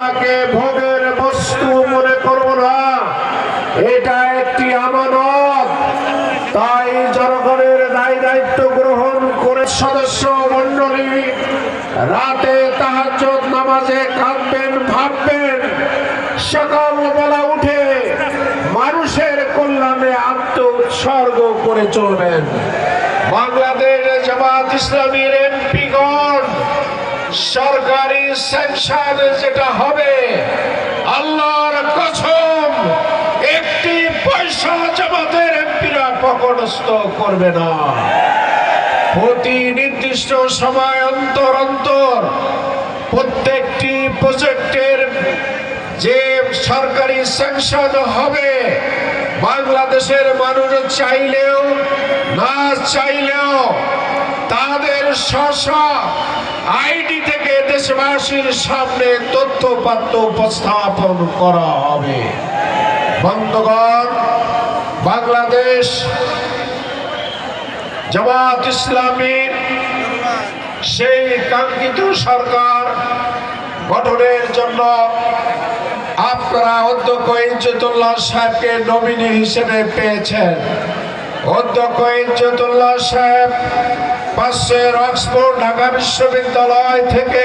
তাকে ভোগের বস্তু মনে করব না, এটা একটি আমানত। তাই জনগণের দায় দায়িত্ব গ্রহণ করে সদস্য মণ্ডলী রাতে তাহাজ্জুদ নামাজে কাঁদবেন, ভাববেন, সকালবেলা উঠে মানুষের কল্যাণে আত্ম উৎসর্গ করে চলবেন। বাংলাদেশ জামাত ইসলামীর এমপিগণ সরকারি স্যাংশন যেটা হবে, আল্লাহর কসম একটি পয়সা জামাতের এমপিরা পকড়স্থ করবে না। প্রতি নির্দিষ্ট সময় অন্তর অন্তর প্রত্যেকটি প্রজেক্টের যে সরকারি স্যাংশন হবে, বাংলাদেশের মানুষ চাইলেও না চাইলেও তাদের স্ব আইডি থেকে দেশবাসীর সামনে তথ্যপাত্র উপস্থাপন করা হবে। বন্ধুগণ, বাংলাদেশ জামাত ইসলামীর সেই কাঙ্ক্ষিত সরকার গঠনের জন্য আপনারা অধ্যক্ষ ইজ্জতুল্লাহ সাহেবকে নমিনি হিসেবে পেয়েছেন। অধ্যক্ষ ইজ্জতুল্লাহ সাহেব 5 অক্সফোর্ড ঢাকা বিশ্ববিদ্যালয় থেকে